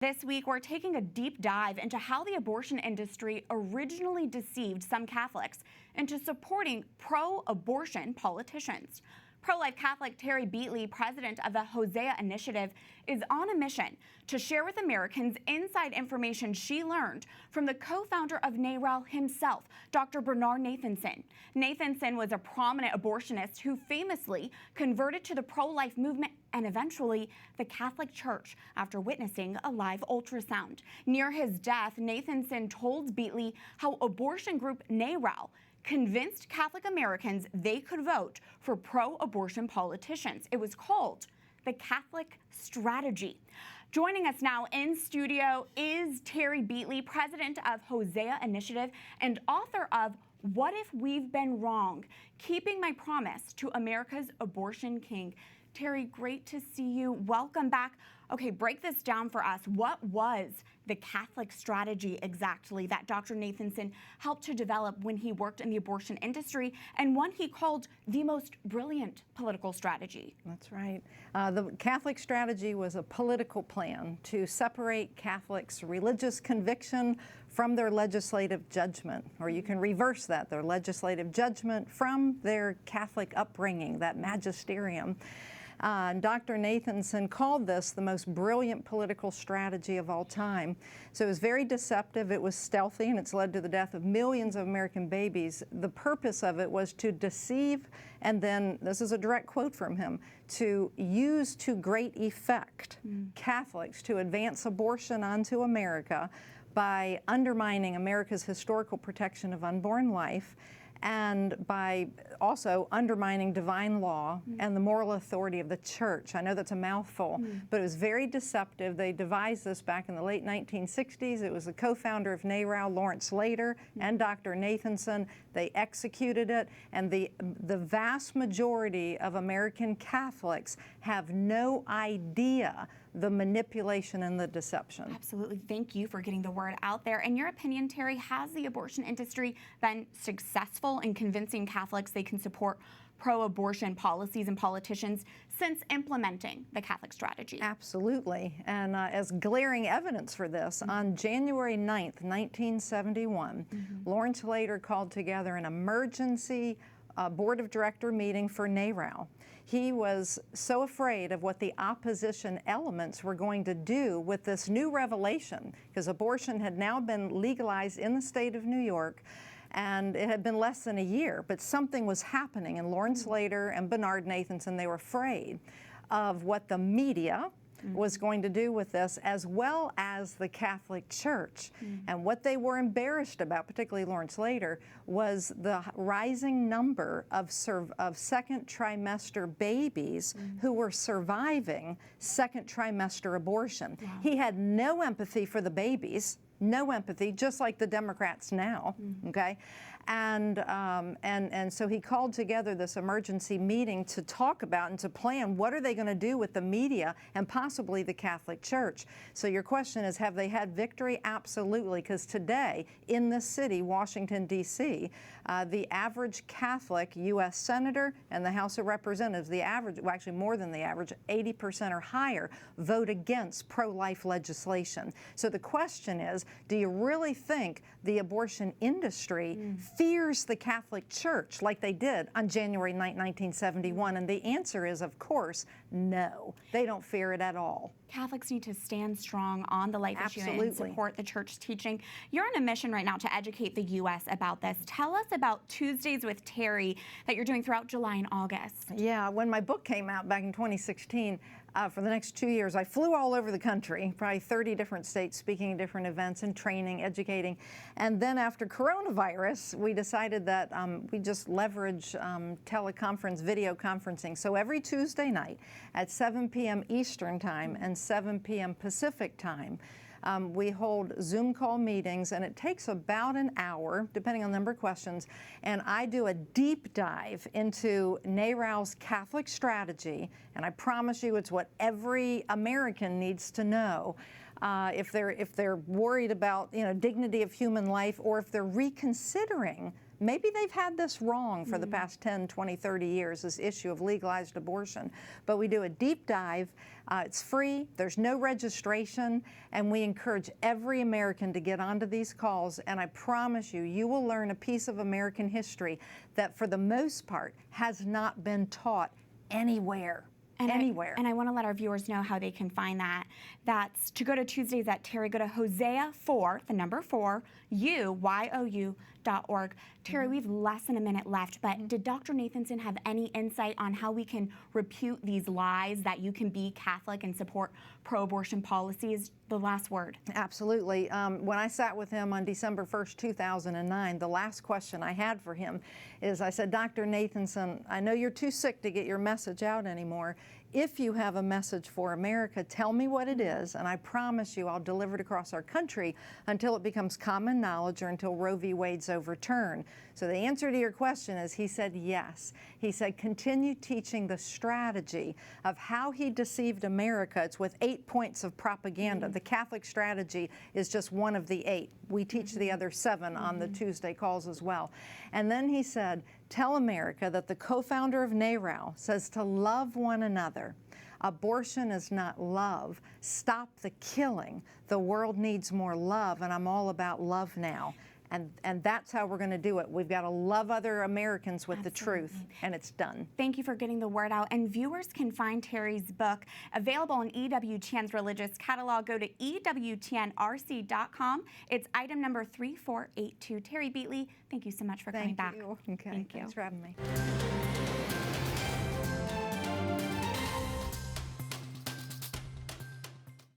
This week, we're taking a deep dive into how the abortion industry originally deceived some Catholics into supporting pro-abortion politicians. Pro-life Catholic Terry Beatley, president of the Hosea Initiative, is on a mission to share with Americans inside information she learned from the co-founder of NARAL himself, Dr. Bernard Nathanson. Nathanson was a prominent abortionist who famously converted to the pro-life movement and eventually the Catholic Church after witnessing a live ultrasound. Near his death, Nathanson told Beatley how abortion group NARAL convinced Catholic Americans they could vote for pro-abortion politicians. It was called the Catholic Strategy. Joining us now in studio is Terry Beatley, president of Hosea Initiative and author of What If We've Been Wrong? Keeping My Promise to America's Abortion King. Terry, great to see you. Welcome back. Okay, break this down for us. What was the Catholic strategy exactly that Dr. Nathanson helped to develop when he worked in the abortion industry, and one he called the most brilliant political strategy? That's right. The Catholic strategy was a political plan to separate Catholics' religious conviction from their legislative judgment, or you can reverse that, their legislative judgment from their Catholic upbringing, that magisterium. Dr. Nathanson called this the most brilliant political strategy of all time. So it was very deceptive, it was stealthy, and it's led to the death of millions of American babies. The purpose of it was to deceive, and then, this is a direct quote from him, to use to great effect Catholics to advance abortion onto America by undermining America's historical protection of unborn life, and by also undermining divine law and the moral authority of the church. I know that's a mouthful, but it was very deceptive. They devised this back in the late 1960s. It was the co-founder of NARAL, Lawrence Lader, and Dr. Nathanson. They executed it, and the vast majority of American Catholics have no idea the manipulation and the deception. Absolutely. Thank you for getting the word out there. In your opinion, Terry, has the abortion industry been successful in convincing Catholics they can support pro-abortion policies and politicians since implementing the Catholic strategy? Absolutely. And as glaring evidence for this, on January 9th, 1971, Lawrence Lader called together an emergency board of director meeting for NARAL. He was so afraid of what the opposition elements were going to do with this new revelation, because abortion had now been legalized in the state of New York, and it had been less than a year, but something was happening. And Lawrence Lader and Bernard Nathanson, they were afraid of what the media was going to do with this, as well as the Catholic Church. And what they were embarrassed about, particularly Lawrence Lader, was the rising number of second trimester babies who were surviving second trimester abortion. He had no empathy for the babies, no empathy, just like the Democrats now, okay? And so he called together this emergency meeting to talk about and to plan what are they going to do with the media and possibly the Catholic Church. So your question is, have they had victory? Absolutely, because today in this city, Washington, D.C., the average Catholic U.S. Senator and the House of Representatives, the average, well, actually more than the average, 80% or higher, vote against pro-life legislation. So the question is, do you really think the abortion industry fears the Catholic Church like they did on January 9, 1971? And the answer is, of course, no. They don't fear it at all. Catholics need to stand strong on the life issue and support the church teaching. You're on a mission right now to educate the U.S. about this. Tell us about Tuesdays with Terry that you're doing throughout July and August. Yeah, when my book came out back in 2016, for the next 2 years, I flew all over the country, probably 30 different states, speaking at different events and training, educating. And then after coronavirus, we decided that we just leverage teleconference, video conferencing. So every Tuesday night at 7 p.m. Eastern Time and 7 p.m. Pacific Time, we hold Zoom call meetings, and it takes about an hour, depending on the number of questions, and I do a deep dive into NARAL's Catholic strategy, and I promise you it's what every American needs to know. If they're worried about, dignity of human life, or if they're reconsidering maybe they've had this wrong for the past 10, 20, 30 years, this issue of legalized abortion. But we do a deep dive. It's free. There's no registration. And we encourage every American to get onto these calls. And I promise you, you will learn a piece of American history that for the most part has not been taught anywhere. Anywhere. And I want to let our viewers know how they can find that. That's to go to Tuesdays at Terry, go to Hosea 4, the number 4, YOU.org. Terry, we have less than a minute left, but did Dr. Nathanson have any insight on how we can refute these lies that you can be Catholic and support pro-abortion policies? The last word. Absolutely. When I sat with him on December 1st, 2009, the last question I had for him is, I said, Dr. Nathanson, I know you're too sick to get your message out anymore. If you have a message for America, tell me what it is, and I promise you I'll deliver it across our country until it becomes common knowledge or until Roe v. Wade's overturned. So the answer to your question is, he said yes. He said continue teaching the strategy of how he deceived America. It's with 8 points of propaganda. The Catholic strategy is just one of the 8. We teach the other 7 on the Tuesday calls as well. And then he said, tell America that the co-founder of NARAL says to love one another. Abortion is not love. Stop the killing. The world needs more love, and I'm all about love now. And that's how we're going to do it. We've got to love other Americans with the truth, and it's done. Thank you for getting the word out. And viewers can find Terry's book available in EWTN's religious catalog. Go to EWTNRC.com. It's item number 3482. Terry Beatley, thank you so much for coming back. Okay, thank you. Thanks for having me.